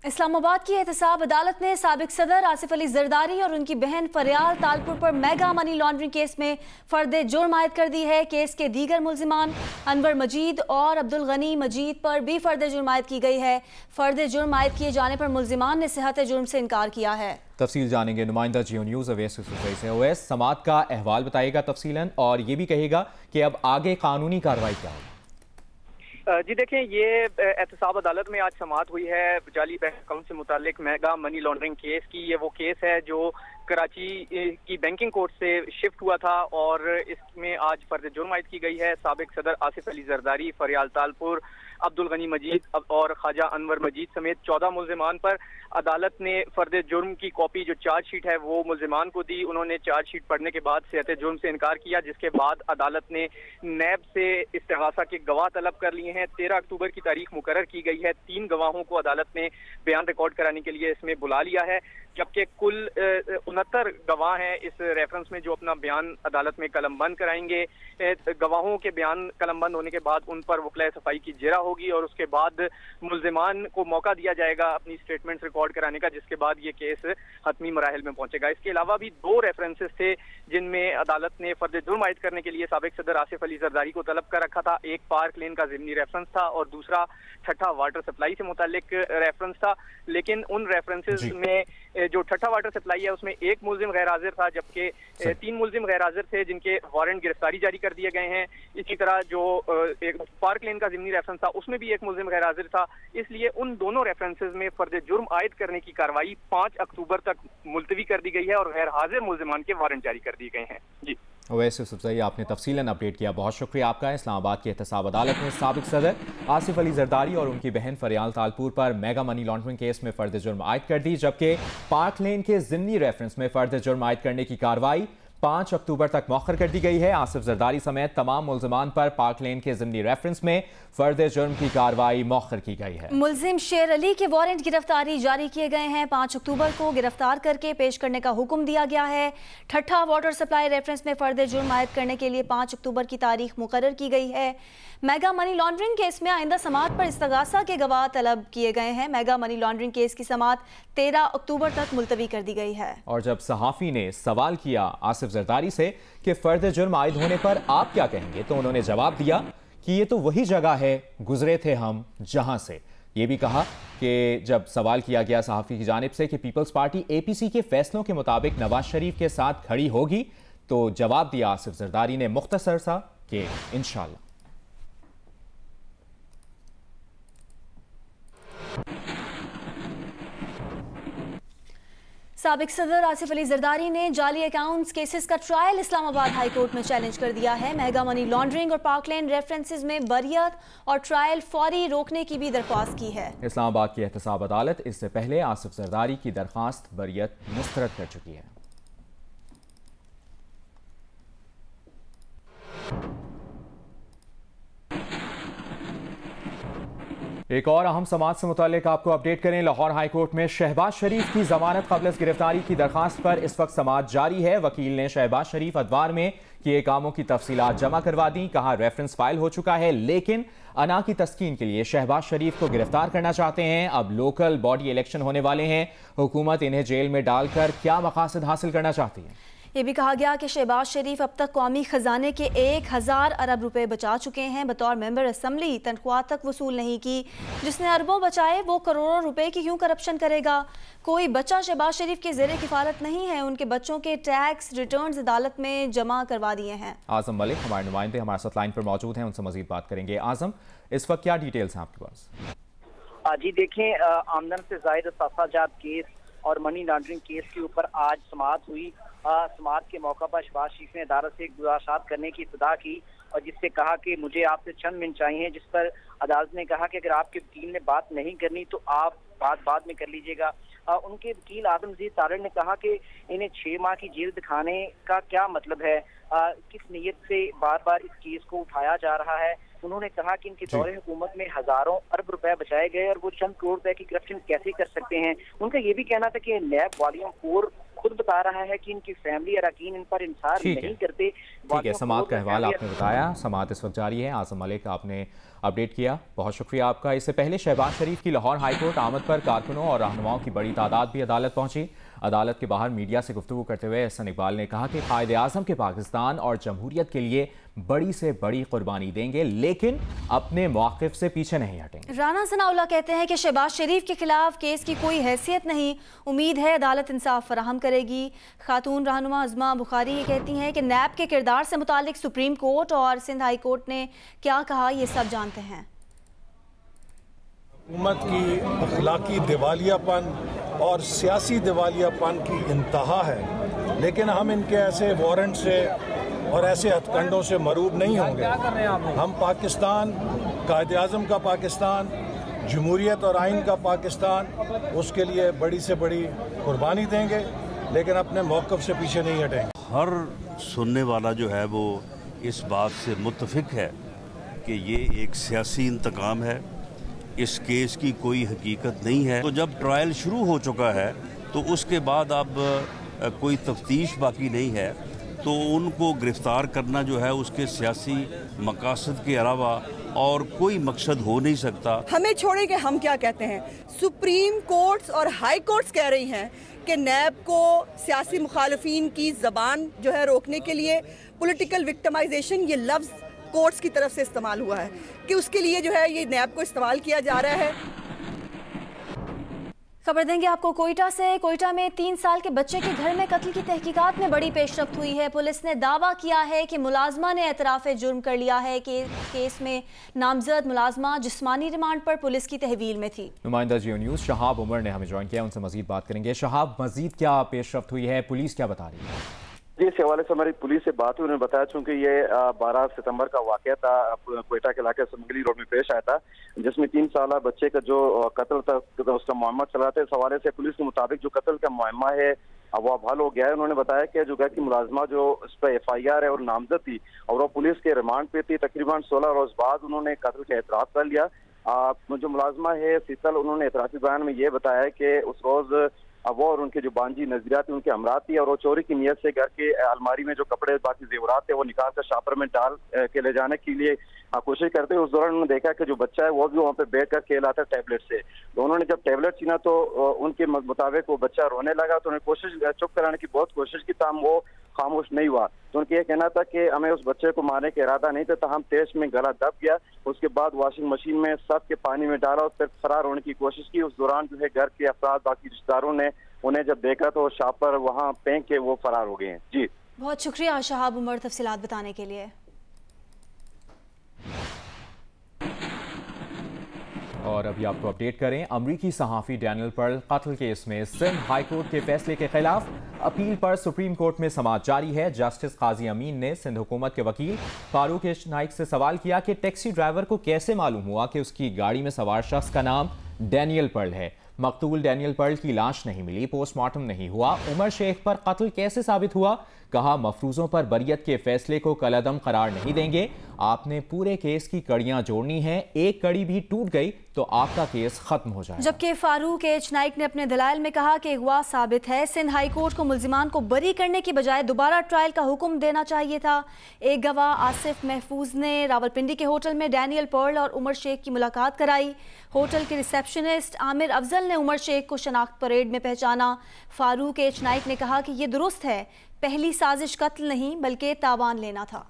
इस्लामाबाद की एहतसाब अदालत ने साबिक सदर आसिफ अली जरदारी और उनकी बहन फरियाल तालपुर पर मेगा मनी लॉन्ड्रिंग केस में फर्द जुर्म आयद कर दी है। केस के दीगर मुल्जिमान अनवर मजीद और अब्दुल गनी मजीद पर भी फर्द जुर्म आयद की गई है। फर्द जुर्म आयद किए जाने पर मुल्जिमान ने सेहत जुर्म से इनकार किया है। तफसील जानेंगे नुमाइंदा जियो न्यूज़ अवैस से। अवैस, समाअत का अहवाल बताएगा तफसीलन और ये भी कहेगा कि अब आगे कानूनी कार्रवाई क्या होगी। जी देखें, ये एहतसाब अदालत में आज समाअत हुई है जाली बैंक अकाउंट से मुतालिक मेगा मनी लॉन्ड्रिंग केस की। ये वो केस है जो कराची की बैंकिंग कोर्ट से शिफ्ट हुआ था और इसमें आज फर्द जुर्म आयद की गई है। साबिक सदर आसिफ अली जरदारी, फरियाल तालपुर, अब्दुल गनी मजीद और ख्वाजा अनवर मजीद समेत 14 मुल्जिमान पर अदालत ने फर्द जुर्म की कॉपी जो चार्जशीट है वो मुल्जिमान को दी। उन्होंने चार्जशीट पढ़ने के बाद सेहत जुर्म से इनकार किया, जिसके बाद अदालत ने नैब से इस्तिगासा के गवाह तलब कर लिए हैं। 13 अक्टूबर की तारीख मुकर्रर की गई है। 3 गवाहों को अदालत ने बयान रिकॉर्ड कराने के लिए इसमें बुला लिया है, जबकि कुल 69 गवाह हैं इस रेफरेंस में जो अपना बयान अदालत में कलमबंद कराएंगे। गवाहों के बयान कलमबंद होने के बाद उन पर वकला सफाई की जिरा होगी और उसके बाद मुल्जिमान को मौका दिया जाएगा अपनी स्टेटमेंट्स रिकॉर्ड कराने का, जिसके बाद ये केस हतमी मराहिल में पहुंचेगा। इसके अलावा भी 2 रेफरेंसेस थे जिनमें अदालत ने फर्द जुर्म आयद करने के लिए साबिक सदर आसिफ अली जरदारी को तलब कर रखा था। एक पार्क लेन का ज़िमनी रेफरेंस था और दूसरा ठट्ठा वाटर सप्लाई से मुतालिक रेफरेंस था। लेकिन उन रेफरेंसेस में जो ठट्ठा वाटर सप्लाई है उसमें एक मुल्जिम गैर हाजिर था, जबकि 3 मुल्जिम गैर हाजिर थे जिनके वारंट गिरफ्तारी जारी कर दिए गए हैं। इसी तरह जो एक पार्क लेन का ज़िमनी रेफरेंस था उसमें भी एक मुल्जिम गैर हाजिर था। इसलिए उन दोनों रेफरेंसेस में फर्द जुर्म आयद करने की कार्रवाई 5 अक्टूबर तक मुलतवी कर दी गई है और गैर हाजिर मुल्जिमान के वारंट जारी कर दिए गए हैं। जी वैसे सबसे आपने तफसीलन अपडेट किया, बहुत शुक्रिया आपका। इस्लामाबाद की एहतसाब अदालत ने साबिक सदर आसिफ अली जरदारी और उनकी बहन फरियाल तालपुर पर मेगा मनी लॉन्ड्रिंग केस में फर्द जुर्म आयद कर दी, जबकि पार्क लेन के ज़िमनी रेफरेंस में फर्द जुर्म आयद करने की कार्रवाई 5 अक्टूबर तक मौखर कर दी गई है। आसिफ जरदारी समेत तमाम मुल्जिमान पर पार्क लेन के ज़िमनी रेफरेंस में फर्द जुर्म की कार्रवाई मौखर की गई है। मुल्जिम शेर अली के वारंट गिरफ्तारी जारी किए गए हैं। 5 अक्टूबर को गिरफ्तार करके पेश करने का हुक्म दिया गया है। ठट्ठा वाटर सप्लाई रेफरेंस में फर्द जुर्म आयद करने के लिए 5 अक्टूबर की तारीख मुकर्रर की गई है। मेगा मनी लॉन्ड्रिंग केस में आइंदा समाअत पर इस्तगासा के गवाह तलब किए गए हैं। मेगा मनी लॉन्ड्रिंग केस की समाअत 13 अक्टूबर तक मुलतवी कर दी गई है। और जब सहाफ़ी ने सवाल किया आसिफ जरदारी से कि फर्द जुर्म आयद होने पर आप क्या कहेंगे, तो उन्होंने जवाब दिया कि ये तो वही जगह है गुजरे थे हम जहां से। ये भी कहा कि जब सवाल किया गया सहाफ़ी की जानिब से कि पीपल्स पार्टी APC के फैसलों के मुताबिक नवाज शरीफ के साथ खड़ी होगी, तो जवाब दिया आसिफ जरदारी ने मुख्तसर सा कि इंशाअल्लाह। साबिक सदर आसिफ अली जरदारी ने जाली अकाउंट्स केसेस का ट्रायल इस्लामाबाद हाई कोर्ट में चैलेंज कर दिया है। मेगा मनी लॉन्ड्रिंग और पार्कलैंड रेफरेंसेस में बरियत और ट्रायल फौरी रोकने की भी दरख्वास्त की है। इस्लामाबाद की एहतसाब अदालत इससे पहले आसिफ जरदारी की दरख्वास्त बरियत मुस्तरद कर चुकी है। एक और अहम समाअत से मुतालिक आपको अपडेट करें। लाहौर हाई कोर्ट में शहबाज शरीफ की जमानत कबल गिरफ्तारी की दरखास्त पर इस वक्त समाअत जारी है। वकील ने शहबाज शरीफ अदवार में किए कामों की तफसीलात जमा करवा दी। कहा रेफरेंस फाइल हो चुका है, लेकिन अना की तस्कीन के लिए शहबाज शरीफ को गिरफ्तार करना चाहते हैं। अब लोकल बॉडी इलेक्शन होने वाले हैं, हुकूमत इन्हें जेल में डालकर क्या मकासद हासिल करना चाहती है। ये भी कहा गया कि शहबाज शरीफ अब तक कौमी खजाने के 1000 अरब रुपए बचा चुके हैं। बतौर मेंबर असम्बली तनख्वाह तक वसूल नहीं की। जिसने अरबों बचाए वो करोड़ों रुपए की क्यों करप्शन करेगा। कोई बच्चा शहबाज शरीफ के ज़ेरे किफालत नहीं है। उनके बच्चों के टैक्स रिटर्न्स अदालत में जमा करवा दिए हैं। आजम मलिक हमारे नुमाइंदे हमारे साथ लाइन पर मौजूद हैं, उनसे मजीद बात करेंगे। आजम, इस वक्त क्या डिटेल्स हैं आपके पास? जी देखें, आमदन से जायद असाफाजात केस और मनी लॉन्ड्रिंग केस के ऊपर आज समाअत हुई। समाअत के मौका पर शहबाज शरीफ ने अदालत से गुजारिश करने की इब्तिदा की और जिससे कहा कि मुझे आपसे चंद मिनट चाहिए, जिस पर अदालत ने कहा कि अगर आपके वकील ने बात नहीं करनी तो आप बात बाद में कर लीजिएगा। उनके वकील आजमजीद तारड़ ने कहा कि इन्हें 6 माह की जेल दिखाने का क्या मतलब है, किस नीयत से बार बार इस केस को उठाया जा रहा है। उन्होंने कहा कि इनके दौरे हुकूमत में हजारों अरब रुपए बचाए गए और वो चंद करोड़ रुपए की करप्शन कैसे कर सकते हैं। उनका ये भी कहना था कि नैब वॉल्यूम 4 खुद बता रहा है कि इनकी फैमिली अरकान इन पर इंसार नहीं करते। ठीक है, समाअत का अहवाल आपने बताया। समाअत इस वक्त जारी है। आजम मलिक, आपने अपडेट किया। बहुत शुक्रिया आपका। इससे पहले शहबाज शरीफ की लाहौर हाईकोर्ट आमद पर कारकुनों और रहनुमाओं की बड़ी तादाद भी अदालत पहुंची। अदालत के बाहर मीडिया से गुफ्तगू करते हुए एहसन इकबाल ने कहा कि कायदे आज़म के पाकिस्तान और जमहूरियत के लिए बड़ी से बड़ी कुर्बानी देंगे, लेकिन अपने मौक़िफ़ से पीछे नहीं हटेंगे। राना सनाउल्लाह कहते हैं कि शहबाज शरीफ के खिलाफ केस की कोई हैसियत नहीं, उम्मीद है अदालत इंसाफ फराहम करेगी। खातून रहनुमा अज़मा बुखारी ये कहती हैं कि नैब के किरदार से मुतालिक सुप्रीम कोर्ट और सिंध हाई कोर्ट ने क्या कहा, ये सब जानते हैं। हुकूमत की अखलाकी दिवालियापन और सियासी दिवालियापन की इंतहा है, लेकिन हम इनके ऐसे वारंट से और ऐसे हथकंडों से मरूब नहीं होंगे। हम पाकिस्तान, कायदे आज़म का पाकिस्तान, जमहूरियत और आइन का पाकिस्तान, उसके लिए बड़ी से बड़ी कुर्बानी देंगे, लेकिन अपने मौक़िफ़ से पीछे नहीं हटेंगे। हर सुनने वाला जो है वो इस बात से मुत्तफिक है कि ये एक सियासी इंतकाम है, इस केस की कोई हकीकत नहीं है। तो जब ट्रायल शुरू हो चुका है तो उसके बाद अब कोई तफ्तीश बाकी नहीं है, तो उनको गिरफ्तार करना जो है उसके सियासी मकासद के अलावा और कोई मकसद हो नहीं सकता। हमें छोड़े कि हम क्या कहते हैं। सुप्रीम कोर्ट्स और हाई कोर्ट्स कह रही हैं कि नैब को सियासी मुखालफीन की ज़बान जो है रोकने के लिए पॉलिटिकल विक्टिमाइजेशन, ये लफ्ज़ कोर्ट्स की तरफ से इस्तेमाल हुआ है कि उसके लिए जो है ये नैब को इस्तेमाल किया जा रहा है। खबर देंगे आपको कोयटा से। कोयटा में 3 साल के बच्चे के घर में कत्ल की तहकीकात में बड़ी पेशरफ्त हुई है। पुलिस ने दावा किया है कि मुलाजमा ने एतराफ़े जुर्म कर लिया है कि केस में नामजद मुलाजमा जिस्मानी रिमांड पर पुलिस की तहवील में थी। नुमाइंदा जियो न्यूज़ शहाब उमर ने हमें ज्वाइन किया, उनसे मजीद बात करेंगे। शहाब, मजीद क्या पेशरफ्त हुई है, पुलिस क्या बता रही है? जी, इस हवाले से हमारी पुलिस से बात हुई, उन्होंने बताया चूंकि ये 12 सितंबर का वाकया था, कोयटा के इलाके सुमगली रोड में पेश आया था, जिसमें 3 साल बच्चे का जो कत्ल था उसका मामला चल रहा था। इस हवाले से पुलिस के मुताबिक जो कत्ल का मामला है वो अब हल हो गया है। उन्होंने बताया कि जो कि मुलाजमा जो इस पर FIR है और नामजद थी और वो पुलिस के रिमांड पे थी, तकरीबन 16 रोज बाद उन्होंने कत्ल का एतराफ़ कर लिया। जो मुलाजमा है शीतल, उन्होंने एतराफ़ी बयान में ये बताया कि उस रोज वो और उनके जो बांजी नजरिया थी उनके हमरा थी और वो चोरी की नीयत से घर के अलमारी में जो कपड़े बाकी जेवरात थे वो निकाल कर शापर में डाल के ले जाने के लिए कोशिश करते हुए उस दौरान उन्होंने देखा कि जो बच्चा है वो भी वहाँ पे बैठ कर खेल रहा था टैबलेट से। तो उन्होंने जब टैबलेट छीना तो उनके मुताबिक वो बच्चा रोने लगा, तो उन्होंने कोशिश चुप कराने की बहुत कोशिश की, तमाम वो खामोश नहीं हुआ। तो उनका यह कहना था कि हमें उस बच्चे को मारने का इरादा नहीं था, तो हम तेज में गला दब गया। उसके बाद वॉशिंग मशीन में सब के पानी में डाला और फिर फरार होने की कोशिश की। उस दौरान जो है घर के अफराद, बाकी रिश्तेदारों ने उन्हें जब देखा तो शापर वहाँ फेंक के वो फरार हो गए हैं। जी, बहुत शुक्रिया शहाब उमर तफसीलात बताने के लिए। और अभी आपको अपडेट करें, अमरीकी सहाफ़ी डैनियल पर्ल कत्ल केस में सिंध हाई कोर्ट के फैसले के खिलाफ अपील पर सुप्रीम कोर्ट में समाअत जारी है। जस्टिस काजी अमीन ने सिंध हुकूमत के वकील फारूक नाइक से सवाल किया कि टैक्सी ड्राइवर को कैसे मालूम हुआ कि उसकी गाड़ी में सवार शख्स का नाम डैनियल पर्ल है। मकतूल डैनियल पर्ल की लाश नहीं मिली, पोस्टमार्टम नहीं हुआ। उमर शेख पर कत्ल कैसे साबित हुआ? कहा, मफरूजों पर बरियत के फैसले को कलअदम करार नहीं देंगे। आपने पूरे केस की कड़ियां जोड़नी हैं, एक कड़ी भी टूट गई तो आपका केस खत्म हो जाएगा। जबकि फारूक नाइक ने अपने दलाइल में कहा कि अगवा साबित है। सिंध हाई कोर्ट को मुल्जिमान को बरी करने की बजाय दोबारा ट्रायल का हुक्म देना चाहिए था। एक गवाह आसिफ महफूज ने रावलपिंडी के होटल में डैनियल पर्ल और उमर शेख की मुलाकात कराई। होटल के रिसेप्शनिस्ट आमिर अफजल ने उमर शेख को शनाख्त परेड में पहचाना। फारूक नाइक ने कहा कि यह दुरुस्त है, पहली साजिश कत्ल नहीं बल्कि तावान लेना था।